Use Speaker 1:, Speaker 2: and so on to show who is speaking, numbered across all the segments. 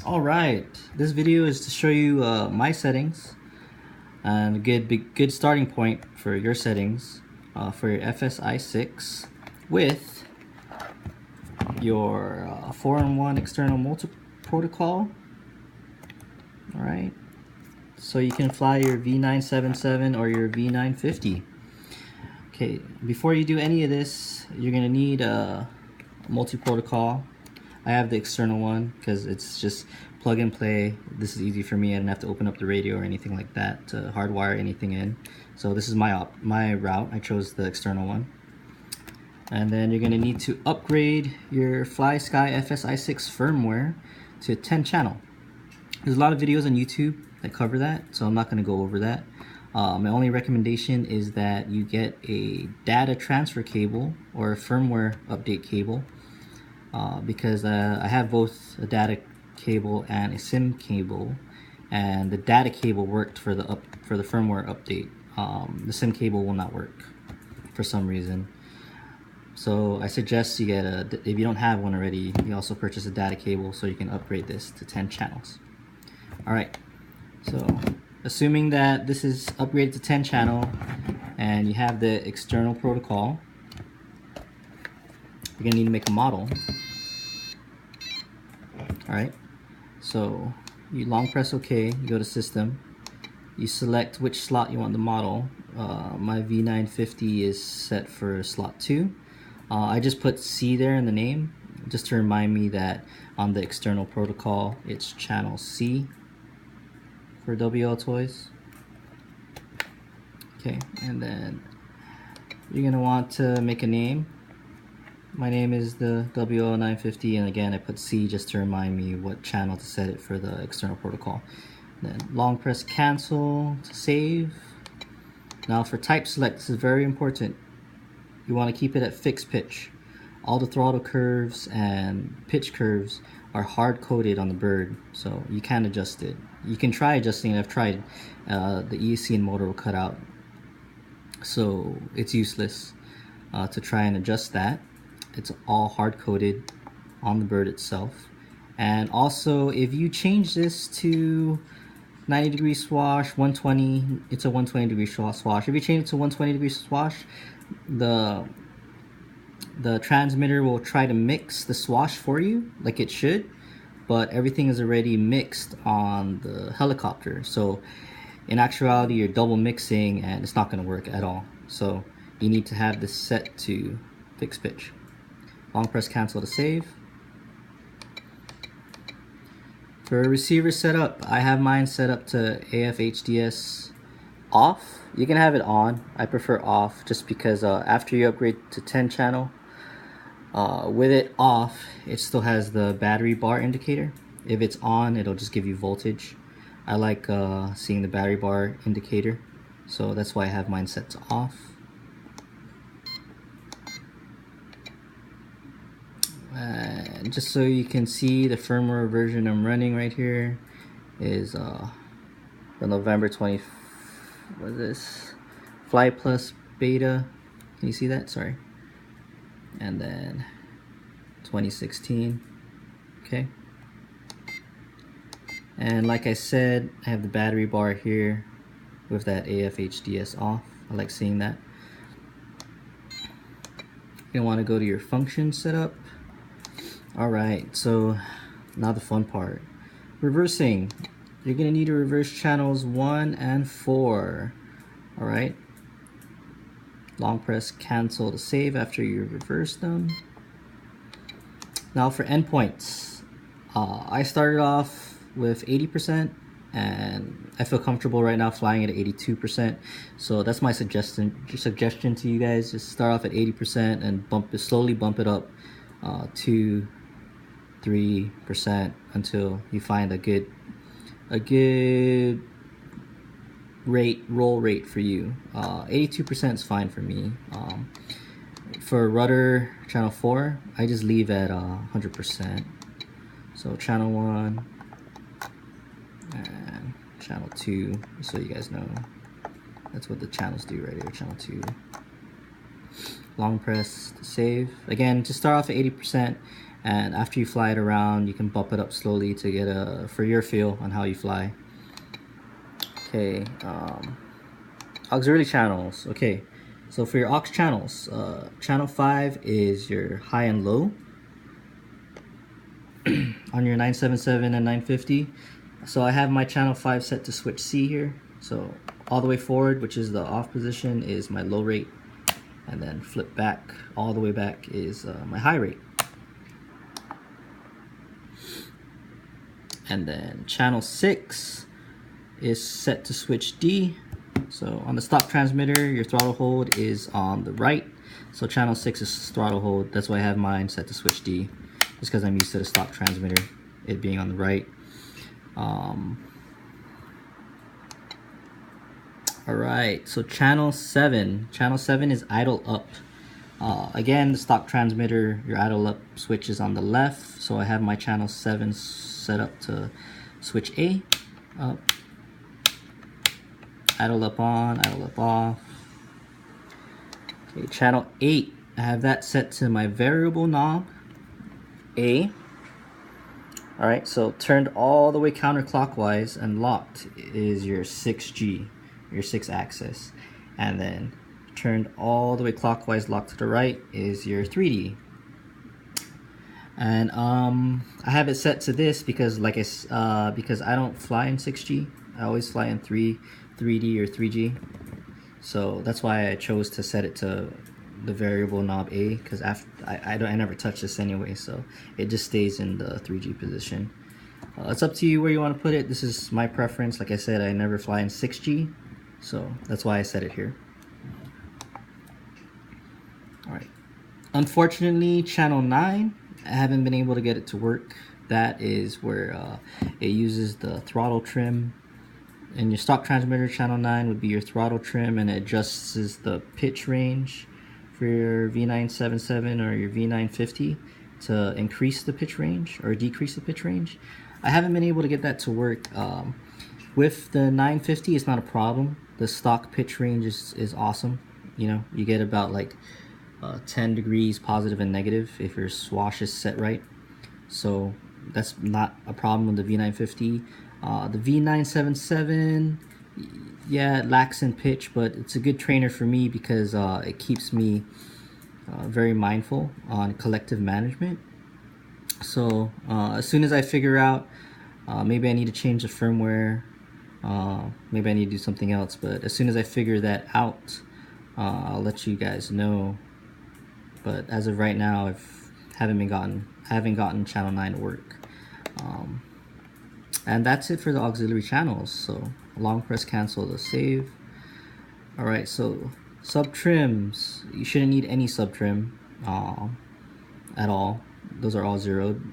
Speaker 1: Alright, this video is to show you my settings and a good starting point for your settings for your FS-i6 with your 4-in-1 external multi-protocol. Alright, so you can fly your v977 or your v950. Okay, before you do any of this, you're going to need a multi-protocol. I have the external one because it's just plug and play. This is easy for me. I don't have to open up the radio or anything like that to hardwire anything in. So this is my route. I chose the external one. And then you're going to need to upgrade your FlySky FS-i6 firmware to 10 channel. There's a lot of videos on YouTube that cover that, so I'm not going to go over that. My only recommendation is that you get a data transfer cable or a firmware update cable. Because I have both a data cable and a SIM cable, and the data cable worked for the firmware update. The SIM cable will not work for some reason. So I suggest you get if you don't have one already, you also purchase a data cable so you can upgrade this to 10 channels. Alright, so assuming that this is upgraded to 10 channel and you have the external protocol, you're going to need to make a model. Alright, so you long press OK, you go to system, you select which slot you want the model. My v950 is set for slot 2. I just put C there in the name just to remind me that on the external protocol it's channel C for wltoys. Okay, and then you're going to want to make a name. My name is the w950, and again I put C just to remind me what channel to set it for the external protocol. Then long press cancel to save. Now for type select, this is very important. You want to keep it at fixed pitch. All the throttle curves and pitch curves are hard coded on the bird, so you can't adjust it. You can try adjusting it. I've tried. The ESC and motor will cut out, so it's useless to try and adjust that. It's all hard coded on the bird itself. And also, if you change this to 90-degree swash, 120, it's a 120-degree swash. If you change it to 120-degree swash, the transmitter will try to mix the swash for you like it should, but everything is already mixed on the helicopter. So in actuality, you're double mixing and it's not going to work at all. So you need to have this set to fixed pitch. Long press cancel to save. For receiver setup, I have mine set up to AF HDS off. You can have it on. I prefer off just because after you upgrade to 10 channel, with it off, it still has the battery bar indicator. If it's on, it'll just give you voltage. I like seeing the battery bar indicator, so that's why I have mine set to off. And just so you can see, the firmware version I'm running right here is the November 20. What is this? Fly Plus Beta. Can you see that? Sorry. And then 2016. Okay. And like I said, I have the battery bar here with that AF HDS off. I like seeing that. You're gonna want to go to your function setup. Alright, so now the fun part. Reversing. You're going to need to reverse channels 1 and 4. Alright. Long press cancel to save after you reverse them. Now for endpoints. I started off with 80% and I feel comfortable right now flying at 82%. So that's my suggestion to you guys. Just start off at 80% and slowly bump it up to 3% until you find a good roll rate for you. 82% is fine for me. For rudder channel 4, I just leave at 100%. So channel 1 and channel 2, so you guys know that's what the channels do right here. Channel 2. Long press to save. Again, just start off at 80%. and after you fly it around, you can bump it up slowly to get for your feel on how you fly. Okay, auxiliary channels. Okay, so for your aux channels, channel 5 is your high and low on your 977 and 950. So I have my channel 5 set to switch C here. So all the way forward, which is the off position, is my low rate, and then flip back all the way back is my high rate. And then channel 6 is set to switch D. So on the stock transmitter, your throttle hold is on the right. So channel 6 is throttle hold. That's why I have mine set to switch D, just because I'm used to the stock transmitter, it being on the right. Alright, so channel 7. Channel 7 is idle up. Again, the stock transmitter, your idle up switch is on the left. So I have my channel 7 set up to switch A, up, idle up on, idle up off. Okay, channel 8, I have that set to my variable knob, A. Alright, so turned all the way counterclockwise and locked is your 6G, your 6-axis. And then turned all the way clockwise, locked to the right, is your 3D. And I have it set to this because because I don't fly in 6G. I always fly in 3D or 3G. So that's why I chose to set it to the variable knob A, because I never touch this anyway, so it just stays in the 3G position. It's up to you where you want to put it. This is my preference. Like I said, I never fly in 6G, so that's why I set it here. Alright. Unfortunately, channel 9, I haven't been able to get it to work. That is where it uses the throttle trim. And your stock transmitter, channel 9 would be your throttle trim, and it adjusts the pitch range for your v977 or your v950 to increase the pitch range or decrease the pitch range. I haven't been able to get that to work. With the 950, it's not a problem. The stock pitch range is awesome. You know, you get about like 10 degrees positive and negative if your swash is set right. So that's not a problem with the v950. The v977, yeah, it lacks in pitch, but it's a good trainer for me because it keeps me very mindful on collective management. So as soon as I figure out maybe I need to change the firmware, maybe I need to do something else, but as soon as I figure that out, I'll let you guys know. But as of right now, I haven't gotten channel 9 to work. And that's it for the auxiliary channels. So long press cancel to save. Alright, so sub trims, you shouldn't need any sub trim at all. Those are all zeroed.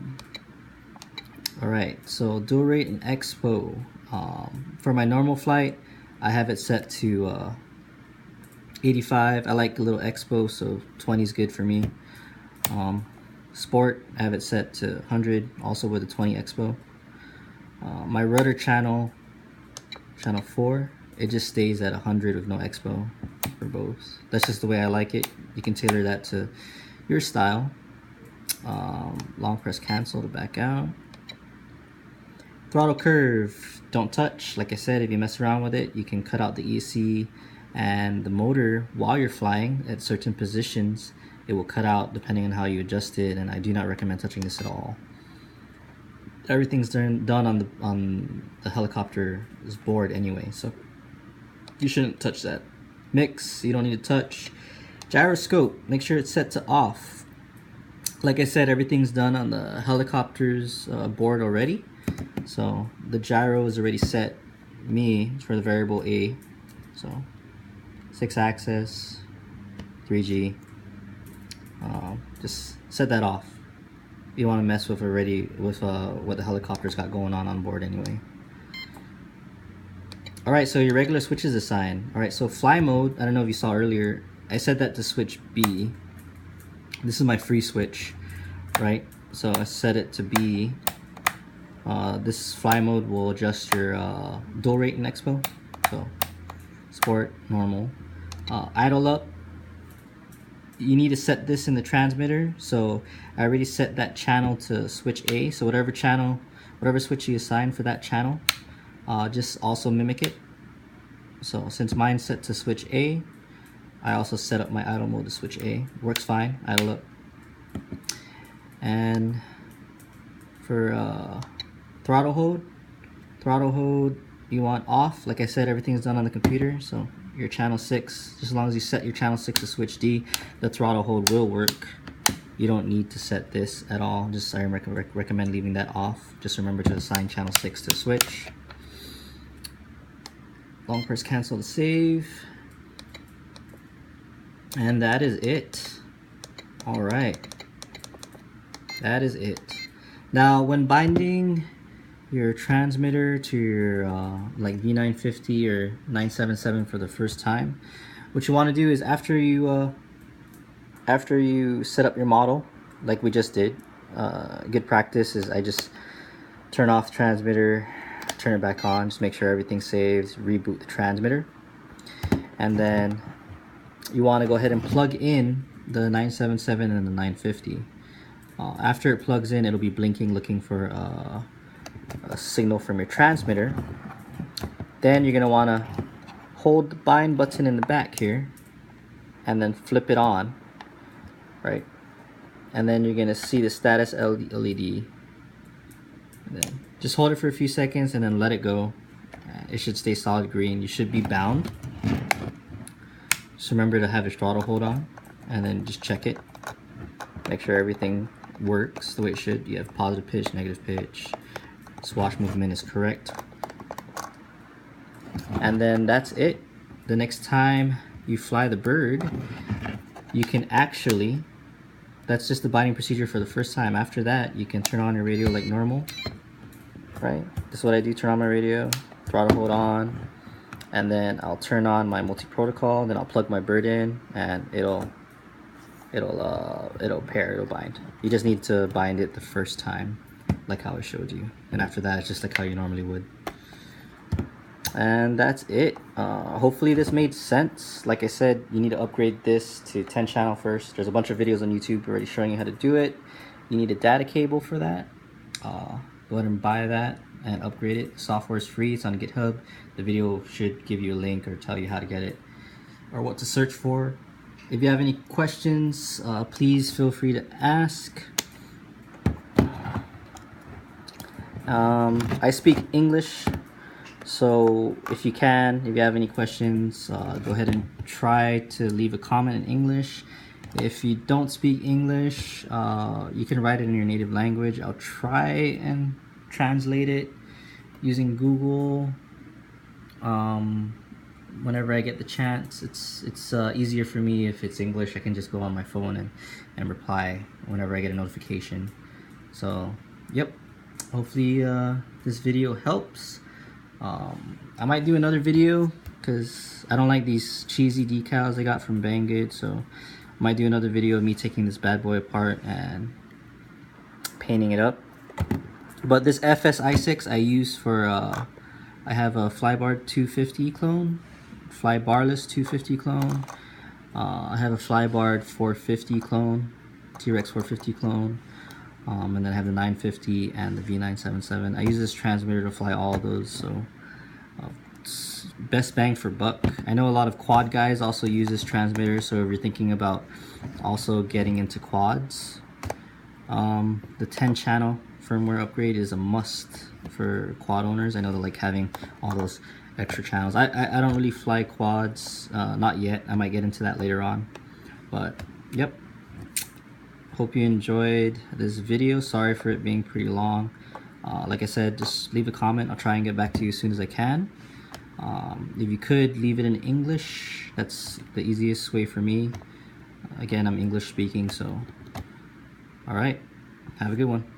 Speaker 1: Alright, so dual rate and expo. For my normal flight, I have it set to 85. I like a little expo, so 20 is good for me. Sport, I have it set to 100, also with a 20 expo. My rudder channel 4, it just stays at 100 with no expo for both. That's just the way I like it. You can tailor that to your style. Long press cancel to back out. Throttle curve, don't touch. Like I said, if you mess around with it, you can cut out the ESC and the motor while you're flying at certain positions. It will cut out depending on how you adjust it, and I do not recommend touching this at all. Everything's done on the helicopter's board anyway, so you shouldn't touch that. Mix, you don't need to touch. Gyroscope, make sure it's set to off. Like I said, everything's done on the helicopter's board already, so the gyro is already set. Me for the variable A, so 6-axis, 3G. Just set that off. You want to mess with what the helicopter's got going on board anyway. Alright, so your regular switch is assigned. Alright, so fly mode, I don't know if you saw earlier, I set that to switch B. This is my free switch, right? So I set it to B. This fly mode will adjust your dual rate and expo. So sport, normal. Idle up, you need to set this in the transmitter. So I already set that channel to switch A. So whatever switch you assign for that channel, just also mimic it. So since mine's set to switch A, I also set up my idle mode to switch A. Works fine, idle up. And for throttle hold you want off. Like I said, everything's done on the computer, so your channel 6, just as long as you set your channel 6 to switch D, the throttle hold will work. You don't need to set this at all. Just I recommend leaving that off. Just remember to assign channel 6 to switch. Long press cancel to save. And that is it. Alright. That is it. Now when binding your transmitter to your like v950 or 977 for the first time, what you want to do is after you set up your model like we just did, good practice is I just turn off the transmitter, turn it back on, just make sure everything saves, reboot the transmitter, and then you want to go ahead and plug in the 977 and the 950. After it plugs in, it'll be blinking looking for a signal from your transmitter. Then you're going to want to hold the bind button in the back here and then flip it on, right? And then you're going to see the status LED. And then just hold it for a few seconds and then let it go. It should stay solid green. You should be bound. Just remember to have your throttle hold on and then just check it. Make sure everything works the way it should. You have positive pitch, negative pitch, swash movement is correct, and then that's it. The next time you fly the bird, you can actually, that's just the binding procedure for the first time. After that, you can turn on your radio like normal, right? This is what I do. Turn on my radio, throttle hold on, and then I'll turn on my multi-protocol, then I'll plug my bird in and it'll pair, it'll bind. You just need to bind it the first time like how I showed you, and after that it's just like how you normally would. And that's it. Hopefully this made sense. Like I said, you need to upgrade this to 10 channel first. There's a bunch of videos on YouTube already showing you how to do it. You need a data cable for that. Go ahead and buy that and upgrade it. Software is free, it's on GitHub. The video should give you a link or tell you how to get it or what to search for. If you have any questions, please feel free to ask. I speak English, so if you have any questions, go ahead and try to leave a comment in English. If you don't speak English, you can write it in your native language. I'll try and translate it using Google. Whenever I get the chance, it's easier for me if it's English. I can just go on my phone and reply whenever I get a notification. So yep, hopefully this video helps. I might do another video because I don't like these cheesy decals I got from Banggood, so I might do another video of me taking this bad boy apart and painting it up. But this FS-i6 I use for I have a Flybar 250 clone, Flybarless 250 clone. I have a Flybar 450 clone, T-Rex 450 clone, and then I have the 950 and the v977. I use this transmitter to fly all of those, so it's best bang for buck. I know a lot of quad guys also use this transmitter, so if you're thinking about also getting into quads, the 10 channel firmware upgrade is a must for quad owners. I know they like having all those extra channels. I don't really fly quads, not yet. I might get into that later on, but yep. Hope you enjoyed this video. Sorry for it being pretty long. Like I said, just leave a comment. I'll try and get back to you as soon as I can. If you could leave it in English, that's the easiest way for me. Again, I'm English speaking, so alright, have a good one.